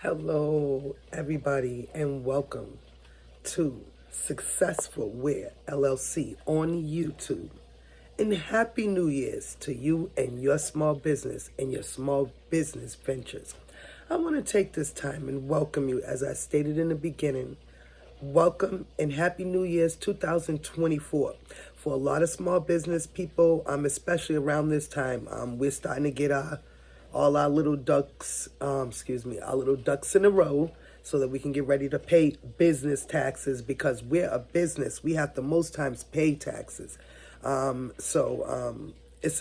Hello, everybody, and welcome to Successful Wear LLC on YouTube. And Happy New Year's to you and your small business and your small business ventures. I want to take this time and welcome you, as I stated in the beginning. Welcome and Happy New Year's 2024. For a lot of small business people, especially around this time, we're starting to get all our little ducks, our little ducks in a row so that we can get ready to pay business taxes, because we're a business. We have to most times pay taxes. It's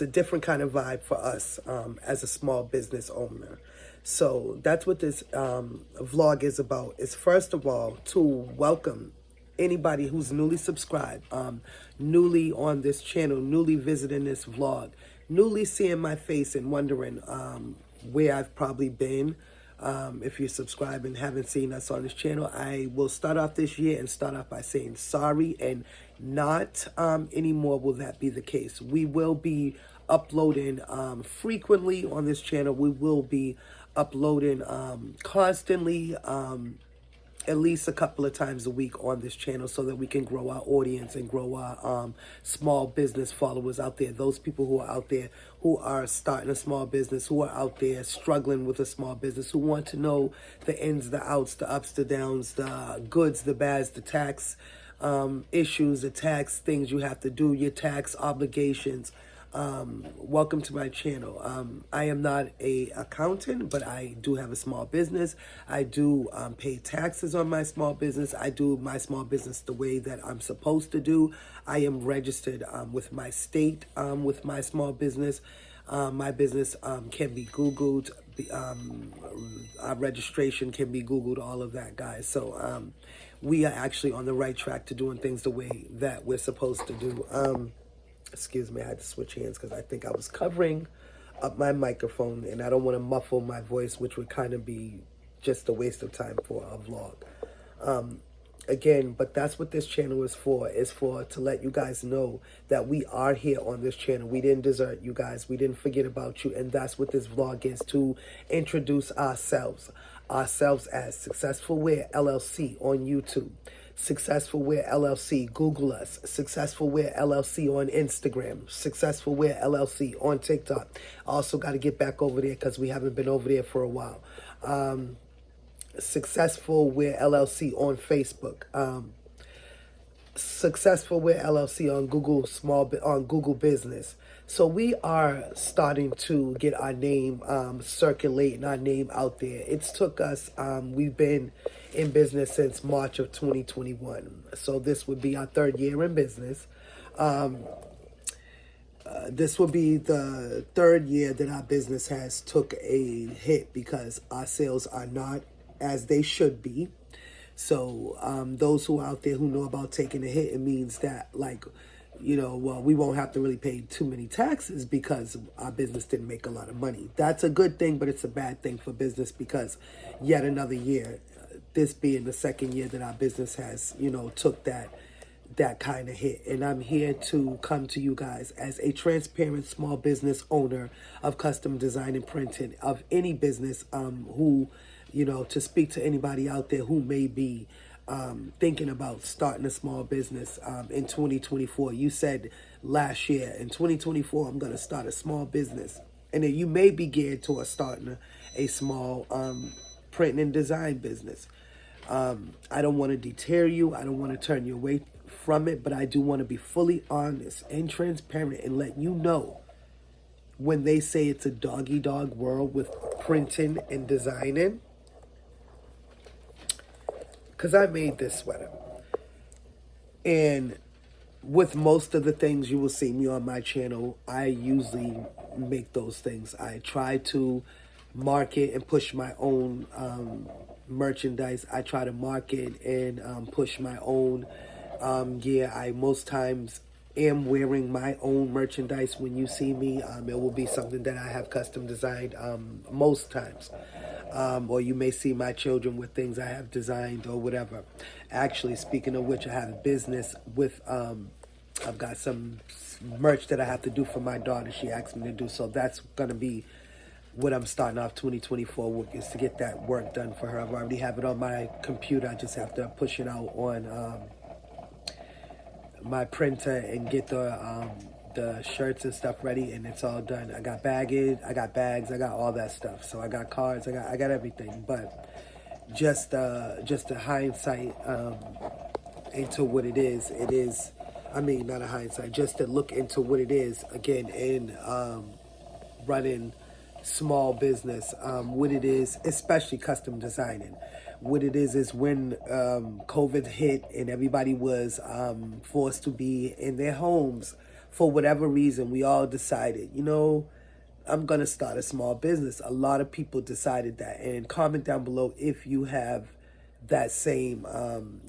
a different kind of vibe for us as a small business owner. So that's what this vlog is about. Is first of all to welcome anybody who's newly subscribed, newly on this channel, newly visiting this vlog, newly seeing my face and wondering where I've probably been. If you're subscribed and haven't seen us on this channel, I will start off this year and start off by saying sorry, and not anymore will that be the case. We will be uploading frequently on this channel. We will be uploading constantly, at least a couple of times a week on this channel, so that we can grow our audience and grow our small business followers out there. Those people who are out there who are starting a small business, who are out there struggling with a small business, who want to know the ins, the outs, the ups, the downs, the goods, the bads, the tax issues, the tax things you have to do, your tax obligations. Welcome to my channel. I am not a accountant, but I do have a small business. I do pay taxes on my small business. I do my small business the way that I'm supposed to do. I am registered with my state with my small business. My business can be Googled. Our registration can be Googled, all of that, guys. So we are actually on the right track to doing things the way that we're supposed to do. Excuse me, I had to switch hands because I think I was covering up my microphone, and I don't want to muffle my voice, which would kind of be just a waste of time for a vlog. Again, but that's what this channel is for to let you guys know that we are here on this channel. We didn't desert you guys. We didn't forget about you. And that's what this vlog is, to introduce ourselves as Successful Wear LLC on YouTube. Successful Wear LLC, Google us. Successful Wear LLC on Instagram. Successful Wear LLC on TikTok. Also got to get back over there because we haven't been over there for a while. Successful Wear LLC on Facebook. Successful Wear LLC on Google Business. So we are starting to get our name circulating, our name out there. It's took us, we've been in business since March of 2021. So this would be our third year in business. This will be the third year that our business has took a hit because our sales are not as they should be. So those who are out there who know about taking a hit, it means that, like, we won't have to really pay too many taxes because our business didn't make a lot of money. That's a good thing, but it's a bad thing for business because yet another year, this being the second year that our business has, took that kind of hit. And I'm here to come to you guys as a transparent small business owner of custom design and printing of any business who, to speak to anybody out there who may be thinking about starting a small business in 2024. You said last year, in 2024, I'm going to start a small business. And then you may be geared towards starting a small print and design business. I don't want to deter you. I don't want to turn you away from it, but I do want to be fully honest and transparent and let you know when they say it's a dog-eat-dog world with printing and designing. Because I made this sweater. And with most of the things you will see me on my channel, I usually make those things. I try to market and push my own merchandise. I try to market and push my own gear. I most times am wearing my own merchandise when you see me. It will be something that I have custom designed most times. Or you may see my children with things I have designed or whatever. Actually, speaking of which, I have a business with, I've got some merch that I have to do for my daughter. She asked me to do, so that's going to be what I'm starting off 2024 with is to get that work done for her. I've already have it on my computer. I just have to push it out on my printer and get the shirts and stuff ready, and it's all done. I got baggage, I got bags, I got all that stuff. So I got cards, I got everything. But just a hindsight into what it is. It is, I mean, not a hindsight, just to look into what it is again in running small business. What it is, especially custom designing. What it is when COVID hit and everybody was forced to be in their homes for whatever reason. We all decided, I'm going to start a small business. A lot of people decided that. And comment down below if you have that same,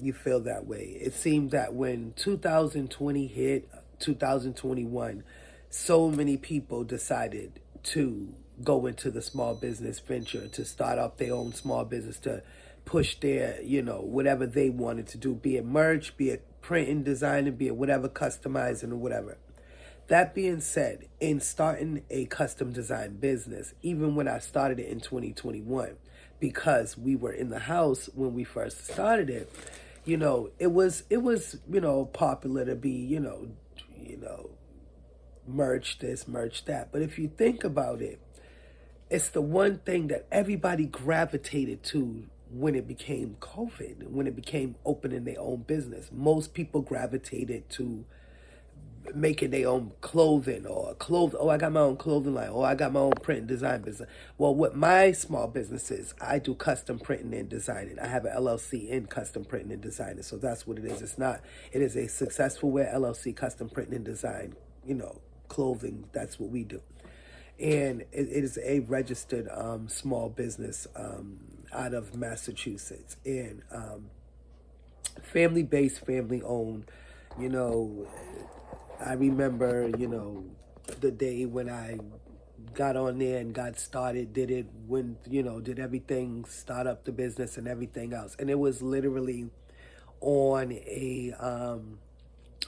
you feel that way. It seemed that when 2020 hit, 2021, so many people decided to go into the small business venture, to start up their own small business, to push their, whatever they wanted to do, be it merch, be it printing, designing, be it whatever, customizing or whatever. That being said, in starting a custom design business, even when I started it in 2021, because we were in the house when we first started it, it was popular to be, merch this, merch that. But if you think about it, it's the one thing that everybody gravitated to when it became COVID, when it became opening their own business. Most people gravitated to making their own clothing oh, I got my own clothing line, or I got my own print and design business. Well, what my small business is, I do custom printing and designing. I have an LLC in custom printing and designing. So that's what it is. It is a Successful Wear LLC, custom printing and design, clothing. That's what we do. And it is a registered small business out of Massachusetts, and family-based, family-owned. I remember, the day when I got on there and got started, did everything, start up the business and everything else. And it was literally on a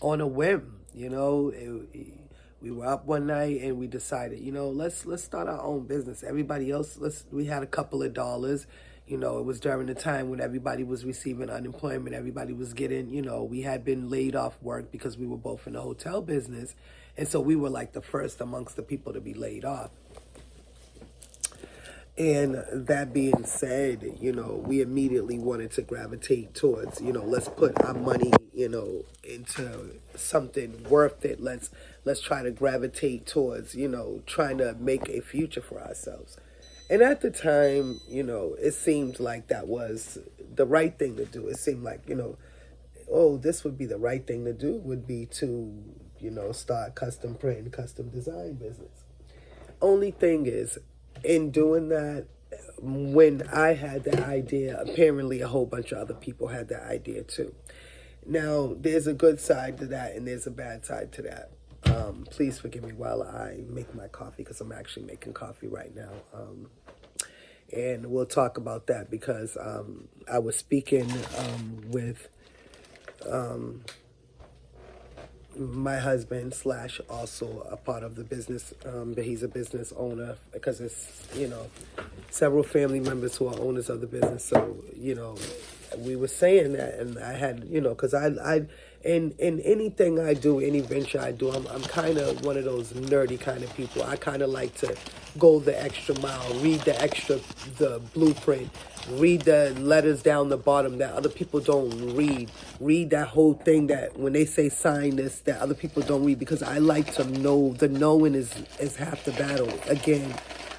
whim, we were up one night and we decided, let's start our own business. Everybody else, we had a couple of dollars. It was during the time when everybody was receiving unemployment. Everybody was getting, we had been laid off work because we were both in the hotel business. And so we were like the first amongst the people to be laid off. And that being said, we immediately wanted to gravitate towards, let's put our money, into something worth it. Let's try to gravitate towards, trying to make a future for ourselves. And at the time, it seemed like that was the right thing to do. It seemed like, this would be the right thing to do, would be to, start custom print and custom design business. Only thing is, in doing that, when I had the idea, apparently a whole bunch of other people had that idea too. Now, there's a good side to that and there's a bad side to that. Please forgive me while I make my coffee, because I'm actually making coffee right now. And we'll talk about that because I was speaking with my husband / also a part of the business, but he's a business owner, because it's, several family members who are owners of the business. So, we were saying that, and I had, because in anything I do, any venture I do, I'm kind of one of those nerdy kind of people. I kind of like to go the extra mile, read the blueprint, read the letters down the bottom that other people don't read that whole thing that when they say sign this, that other people don't read, because I like to know. The knowing is half the battle. Again,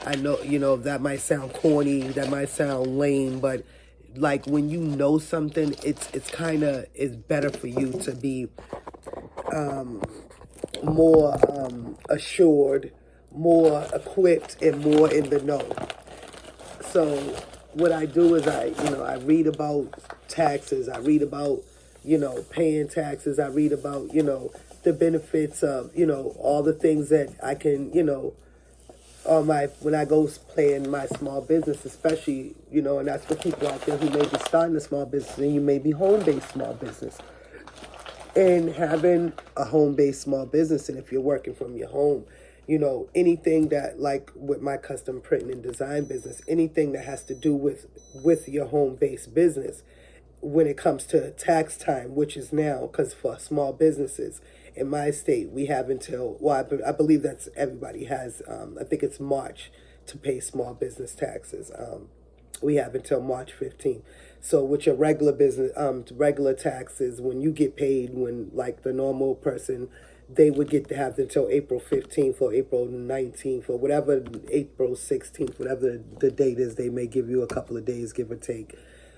I know, that might sound corny, that might sound lame, but like when you know something, it's better for you to be more assured, more equipped, and more in the know. So what I do is I read about taxes, I read about paying taxes, I read about the benefits of all the things that I can when I go playing my small business, especially, and that's for people out there who may be starting a small business, and you may be home-based small business. And having a home-based small business, and if you're working from your home, You know, anything that, like with my custom printing and design business, anything that has to do with your home-based business, when it comes to tax time, which is now, because for small businesses in my state, we have until, well, I believe that's everybody has, I think it's March to pay small business taxes. We have until March 15th. So with your regular business, regular taxes, when you get paid, when like the normal person, they would get to have until April 15th or April 19th or whatever, April 16th, whatever the date is. They may give you a couple of days, give or take.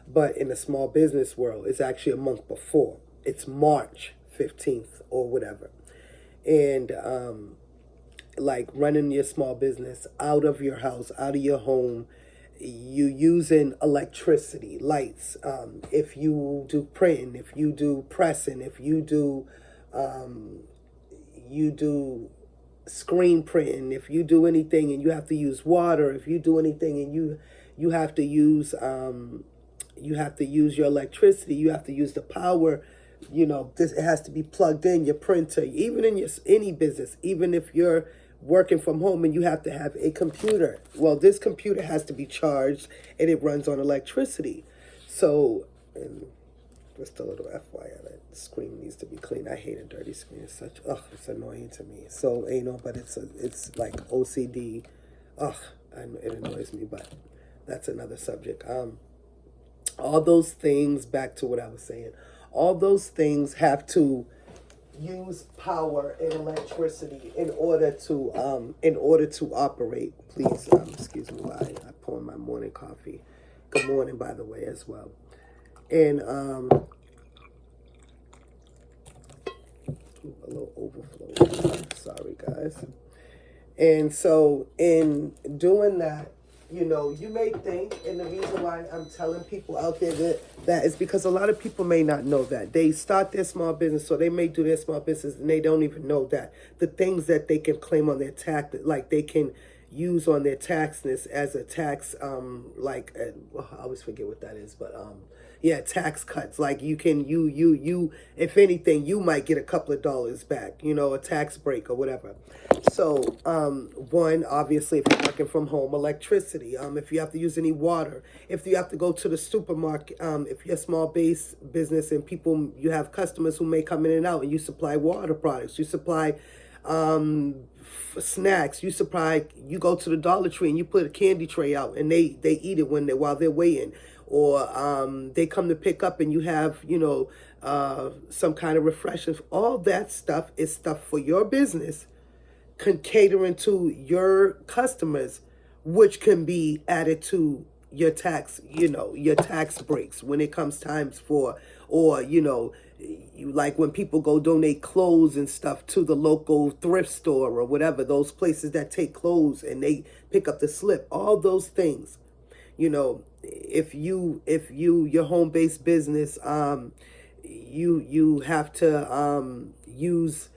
But in the small business world, it's actually a month before. It's March 15th or whatever. And like running your small business out of your house, out of your home, you using electricity, lights. If you do printing, if you do pressing, if you do screen printing, if you do anything and you have to use water, if you do anything and you have to use your electricity, you have to use the power, you know, this, it has to be plugged in, your printer, even in your any business, even if you're working from home and you have to have a computer. Well, this computer has to be charged and it runs on electricity. So, and just a little FYI, that screen needs to be clean. I hate a dirty screen. It's such, it's annoying to me. So, you know, but it's like OCD. It annoys me, but that's another subject. All those things, back to what I was saying, all those things have to use power and electricity in order to operate. Please, excuse me while I pour my morning coffee. Good morning, by the way, as well. And a little overflow. Sorry, guys. And so in doing that, you know, you may think, and the reason why I'm telling people out there that is because a lot of people may not know that. They start their small business, so they may do their small business, and they don't even know that. The things that they can claim on their tax, like they can use on their taxness as a tax, I always forget what that is, but yeah, tax cuts. Like you can, if anything, you might get a couple of dollars back, you know, a tax break or whatever. So, one, obviously, if you're working from home, electricity, if you have to use any water, if you have to go to the supermarket, if you're a small base business and people, you have customers who may come in and out and you supply water products, you supply, snacks, you go to the Dollar Tree and you put a candy tray out and they eat it while they're waiting. Or they come to pick up and you have, you know, some kind of refreshments. All that stuff is stuff for your business, catering to your customers, which can be added to your tax, you know, your tax breaks when it comes times for, or, you know, like when people go donate clothes and stuff to the local thrift store or whatever, those places that take clothes and they pick up the slip, all those things. You know, if your home-based business, you have to use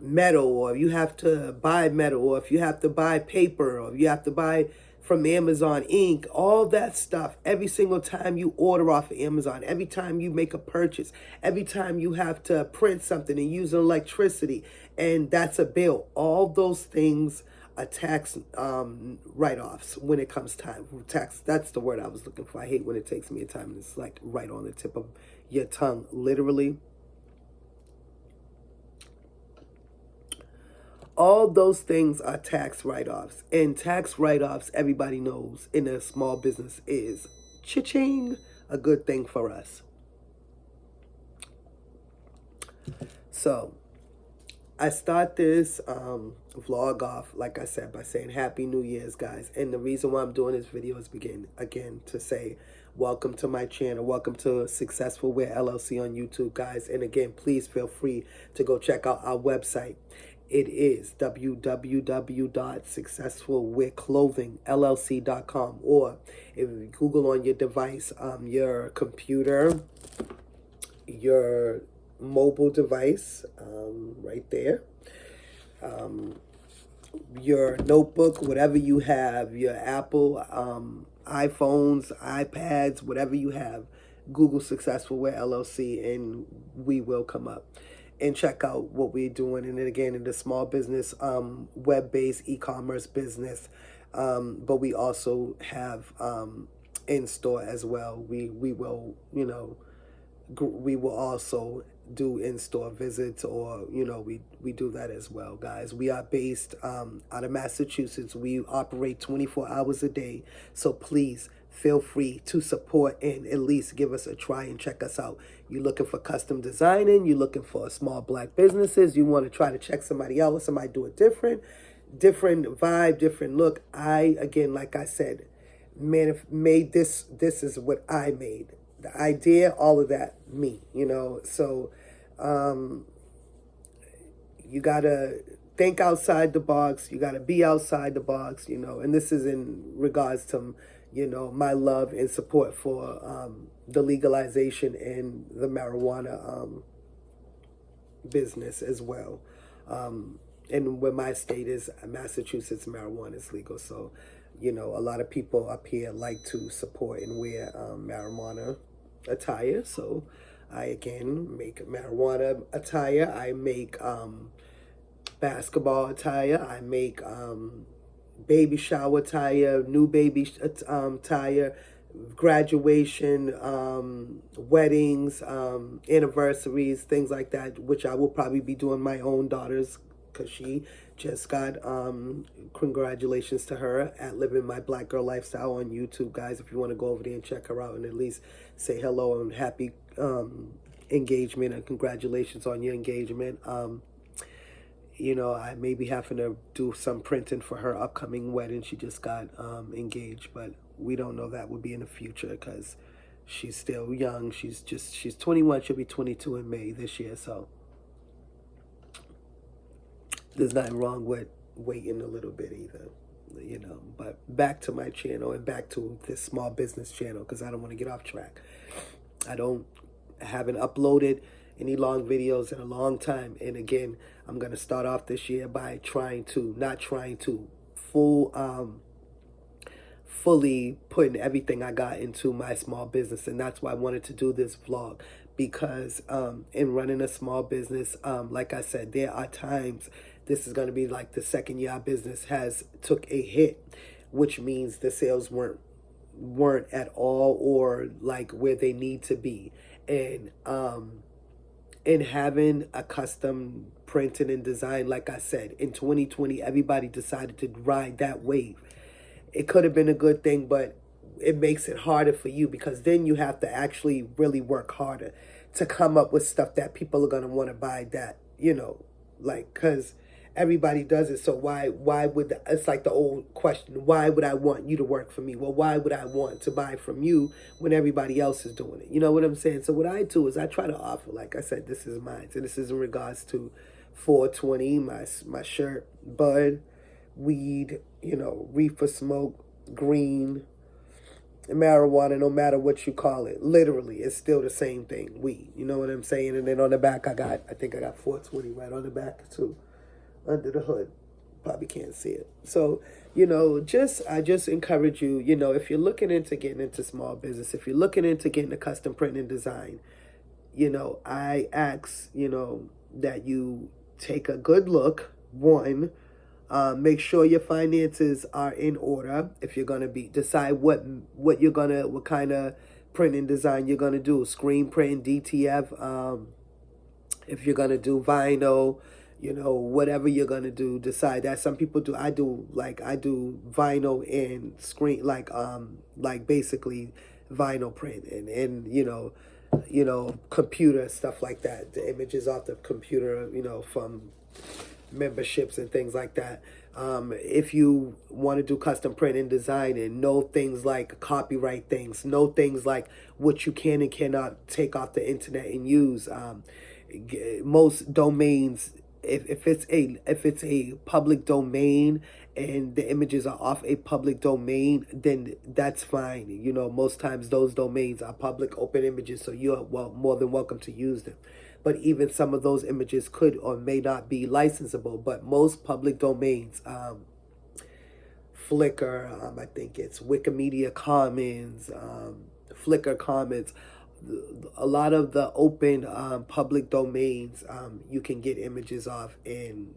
metal, or you have to buy metal, or if you have to buy paper, or you have to buy from Amazon ink, all that stuff, every single time you order off of Amazon, every time you make a purchase, every time you have to print something and use electricity, and that's a bill, all those things are tax write-offs when it comes time. Tax, that's the word I was looking for. I hate when it takes me a time. It's like right on the tip of your tongue, literally. All those things are tax write-offs. And tax write-offs, everybody knows, in a small business is cha-ching, a good thing for us. So, I start this vlog off, like I said, by saying Happy New Year's, guys. And the reason why I'm doing this video is again to say welcome to my channel. Welcome to Successful Wear LLC on YouTube, guys. And again, please feel free to go check out our website. It is www.successfulwearclothingllc.com, or if you Google on your device, your computer, your mobile device, right there, your notebook, whatever you have, your Apple, iPhones, iPads, whatever you have, Google Successful Wear LLC and we will come up. and check out what we're doing. And then again, in the small business, web-based e-commerce business, but we also have in-store as well. We will, we will also do in-store visits, or we do that as well, guys. We are based out of Massachusetts. We operate 24 hours a day, so please feel free to support and at least give us a try and check us out. You're looking for custom designing, you're looking for small black businesses, you want to try to check somebody out, somebody do it different vibe, different look. Again, like I said, made this is what I made. The idea, all of that, me, so you gotta think outside the box, you gotta be outside the box, and this is in regards to my love and support for the legalization and the marijuana business as well. And where my state is, Massachusetts, marijuana is legal. So, a lot of people up here like to support and wear marijuana attire. So I, again, make marijuana attire. I make basketball attire. I make baby shower attire, new baby attire, graduation, weddings, anniversaries, things like that, which I will probably be doing my own daughter's, because she just got, congratulations to her at Living My Black Girl Lifestyle on YouTube, guys. If you want to go over there and check her out and at least say hello and happy engagement and congratulations on your engagement. I may be having to do some printing for her upcoming wedding. She just got engaged, but we don't know. That would be in the future because she's still young. She's 21. She'll be 22 in May this year, so there's nothing wrong with waiting a little bit either, But back to my channel and back to this small business channel, because I don't want to get off track. I haven't uploaded any long videos in a long time. And again, I'm going to start off this year by fully putting everything I got into my small business. And that's why I wanted to do this vlog, because in running a small business, like I said, there are times, this is going to be like the second year our business took a hit, which means the sales weren't at all or like where they need to be. And having a custom printing and design, like I said, in 2020, everybody decided to ride that wave. It could have been a good thing, but it makes it harder for you, because then you have to actually really work harder to come up with stuff that people are going to want to buy, that, because everybody does it. So why would, it's like the old question, why would I want you to work for me? Well, why would I want to buy from you when everybody else is doing it? You know what I'm saying? So what I do is I try to offer, like I said, this is mine. So this is in regards to 420, my shirt, bud, weed, reefer smoke, green, marijuana, no matter what you call it. Literally, it's still the same thing, weed. You know what I'm saying? And then on the back, I think I got 420 right on the back too, under the hood. Probably can't see it. So, I just encourage you, if you're looking into getting into small business, if you're looking into getting a custom print and design, I ask, that you take a good look. One, make sure your finances are in order. If you're going to decide what kind of print and design you're going to do, screen print, DTF, if you're going to do vinyl, whatever you're going to do, decide that. Some people do, I do vinyl and screen, like basically vinyl print and computer stuff like that. The images off the computer, from memberships and things like that. If you want to do custom print and design and know things like copyright things, know things like what you can and cannot take off the internet and use. Most domains, if it's a public domain and the images are off a public domain, then that's fine. Most times those domains are public open images, so you're more than welcome to use them. But even some of those images could or may not be licensable. But most public domains, Flickr, I think it's Wikimedia Commons, Flickr Commons, a lot of the open public domains you can get images off, and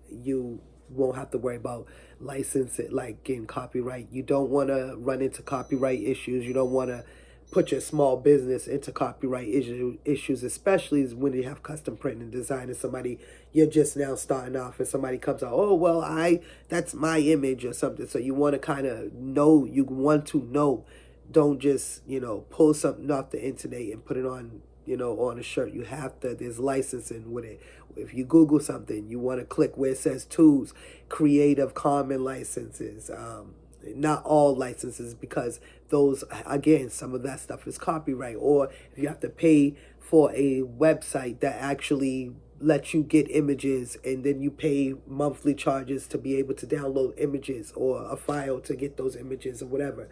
you won't have to worry about license it, like getting copyright. You don't want to run into copyright issues. You don't want to put your small business into copyright issues, especially when you have custom print and design, and somebody, you're just now starting off, and somebody comes out, oh well, that's my image or something. So you want to kind of know, don't just pull something off the internet and put it on on a shirt. You have to, there's licensing with it. If you Google something, you want to click where it says tools, Creative Commons licenses, not all licenses, because those, again, some of that stuff is copyright. Or if you have to pay for a website that actually lets you get images, and then you pay monthly charges to be able to download images, or a file to get those images, or whatever.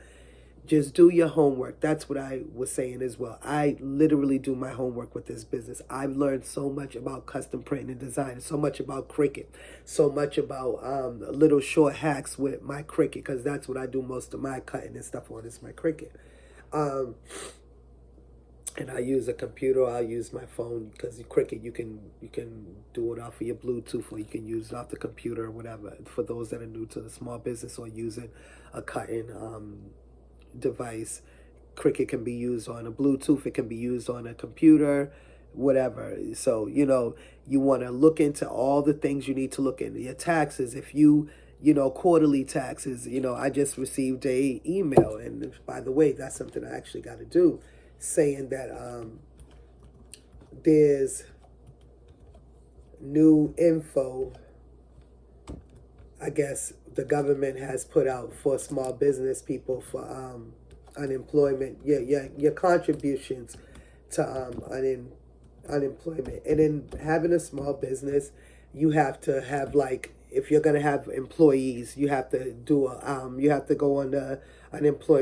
Just do your homework. That's what I was saying as well. I literally do my homework with this business. I've learned so much about custom print and design, so much about Cricut, so much about little short hacks with my Cricut, because that's what I do most of my cutting and stuff on, is my Cricut. And I use a computer. I'll use my phone, because Cricut, you can do it off of your Bluetooth, or you can use it off the computer or whatever. For those that are new to the small business or using a cutting device, Cricut can be used on a Bluetooth, it can be used on a computer, whatever. So you want to look into all the things you need to look into. Your taxes, if you quarterly taxes. I just received a email, and by the way, that's something I actually got to do, saying that there's new info, I guess, the government has put out for small business people for unemployment. Your contributions to unemployment. And then having a small business, you have to have, like, if you're gonna have employees, you have to do you have to go on the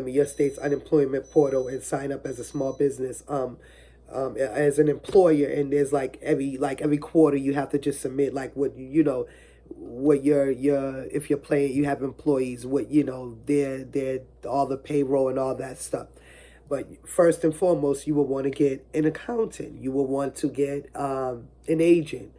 your state's unemployment portal, and sign up as a small business as an employer. And there's every quarter you have to just submit what your if you're playing, you have employees, what they're all the payroll and all that stuff. But first and foremost, you will want to get an accountant. You will want to get an agent,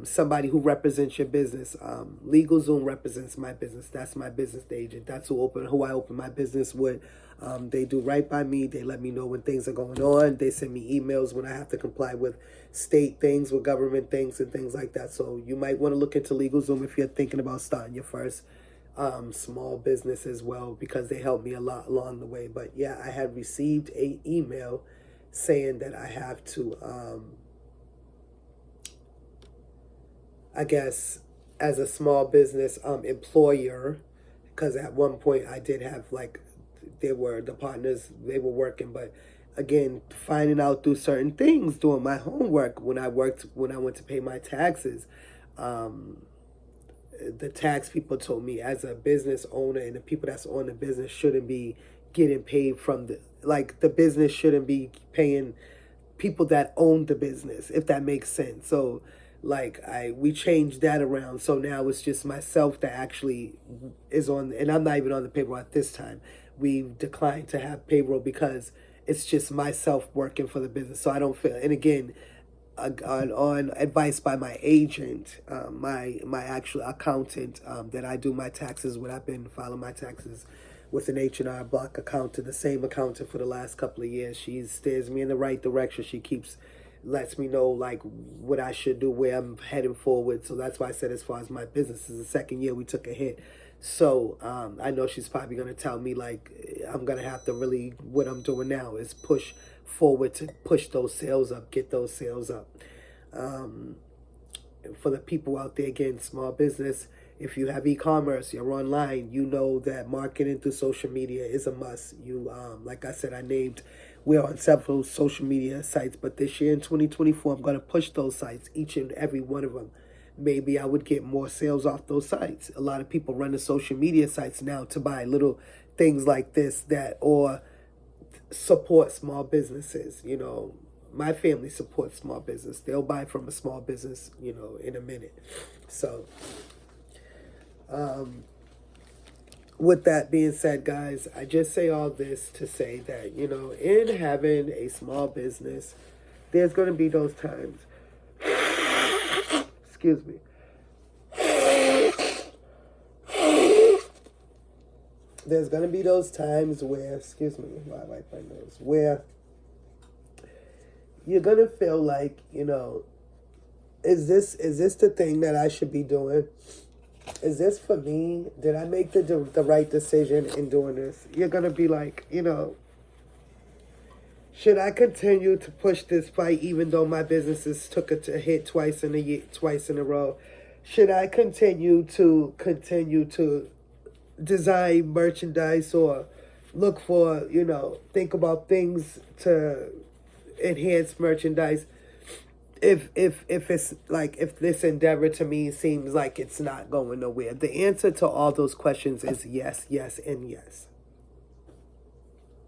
somebody who represents your business. LegalZoom represents my business. That's my business agent. That's who I open my business with. They do right by me. They let me know when things are going on. They send me emails when I have to comply with state things, with government things, and things like that. So you might want to look into LegalZoom if you're thinking about starting your first small business as well, because they helped me a lot along the way. But yeah, I had received an email saying that I have to, I guess, as a small business employer, because at one point I did have, the partners, they were working, but again, finding out through certain things, doing my homework, when I went to pay my taxes, the tax people told me, as a business owner, and the people that's on the business shouldn't be getting paid from the business shouldn't be paying people that own the business, if that makes sense. So we changed that around. So now it's just myself that actually is on, and I'm not even on the payroll at this time. We've declined to have payroll because it's just myself working for the business. So I don't feel, and again, on advice by my agent, my actual accountant, that I do my taxes with. I've been filing my taxes with an H&R Block accountant, the same accountant for the last couple of years. She steers me in the right direction. She lets me know what I should do, where I'm heading forward. So that's why I said, as far as my business, is the second year we took a hit. So I know she's probably going to tell me I'm going to have to really, what I'm doing now is push forward to push those sales up, get those sales up. For the people out there, again, small business, if you have e-commerce, you're online, you know that marketing through social media is a must. Like I said, we're on several social media sites, but this year in 2024, I'm going to push those sites, each and every one of them. Maybe I would get more sales off those sites. A lot of people run the social media sites now to buy little things like this, or support small businesses. My family supports small business. They'll buy from a small business, in a minute. So with that being said, guys, I just say all this to say that, you know, in having a small business, there's going to be those times. Excuse me. There's going to be those times where, excuse me, while I wipe my nose, where you're going to feel like, you know, is this the thing that I should be doing? Is this for me? Did I make the right decision in doing this? You're going to be like, you know, should I continue to push this fight even though my businesses took a hit twice in a row? Should I continue to design merchandise or look for, you know, think about things to enhance merchandise if it's like, if this endeavor to me seems like it's not going nowhere? The answer to all those questions is yes, yes, and yes.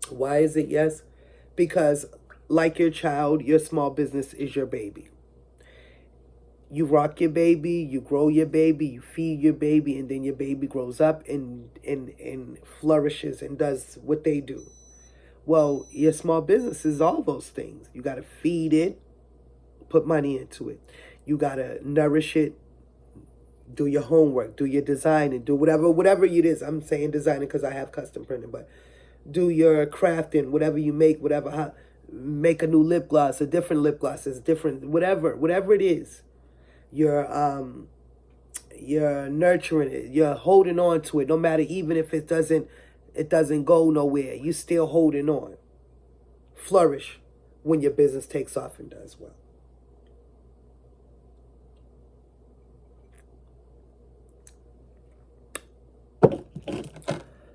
Why is it yes? Because like your child, your small business is your baby. You rock your baby, you grow your baby, you feed your baby, and then your baby grows up and flourishes and does what they do. Well, your small business is all those things. You got to feed it, put money into it. You got to nourish it, do your homework, do your designing, do whatever it is. I'm saying designing because I have custom printing, but do your crafting, whatever you make, make a new lip gloss, a different lip gloss, is different, whatever it is. You're nurturing it, you're holding on to it, no matter, even if it doesn't go nowhere, you still holding on. Flourish when your business takes off and does well.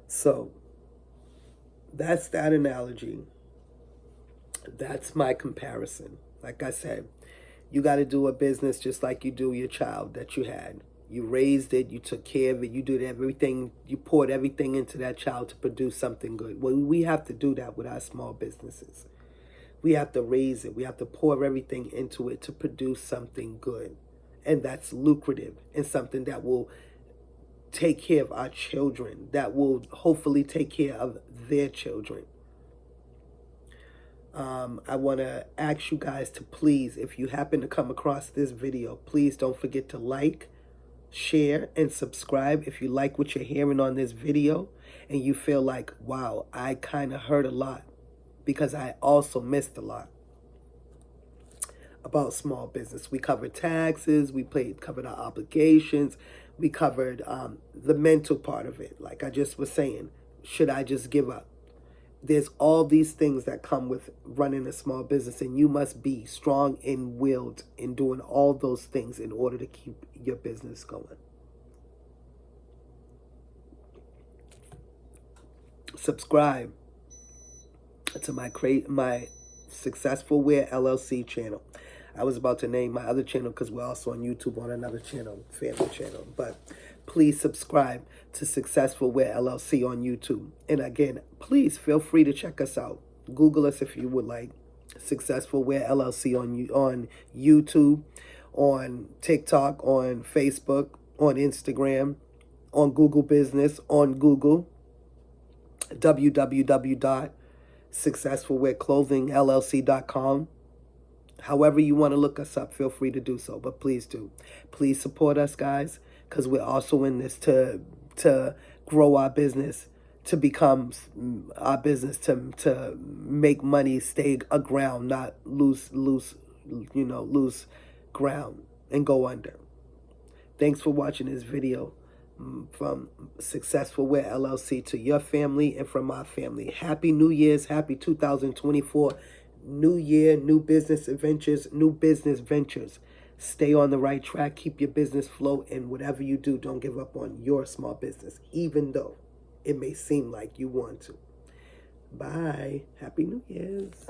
So that's that analogy. That's my comparison. Like I said, you got to do a business just like you do your child that you had. You raised it, you took care of it, you did everything, you poured everything into that child to produce something good. Well, we have to do that with our small businesses. We have to raise it. We have to pour everything into it to produce something good. And that's lucrative and something that will take care of our children, that will hopefully take care of their children. I want to ask you guys to please, if you happen to come across this video, please don't forget to like, share, and subscribe if you like what you're hearing on this video and you feel like, wow, I kind of heard a lot, because I also missed a lot about small business. We covered taxes, we covered our obligations, we covered the mental part of it. Like I just was saying, should I just give up? There's all these things that come with running a small business, and you must be strong and willed in doing all those things in order to keep your business going. Subscribe to my Successful Wear LLC channel. I was about to name my other channel because we're also on YouTube on another channel, family channel. But please subscribe to Successful Wear LLC on YouTube. And again, please feel free to check us out. Google us if you would like. Successful Wear LLC on YouTube, on TikTok, on Facebook, on Instagram, on Google Business, on Google, www.successfulwearclothingllc.com. However you want to look us up, feel free to do so. But please do. Please support us, guys, because we're also in this to grow our business, to become our business, to make money, stay aground, not lose ground and go under. Thanks for watching this video. From Successful Wear LLC to your family and from my family. Happy New Year's. Happy 2024. New year, new business adventures, new business ventures. Stay on the right track. Keep your business flow. And whatever you do, don't give up on your small business, even though it may seem like you want to. Bye. Happy New Year's.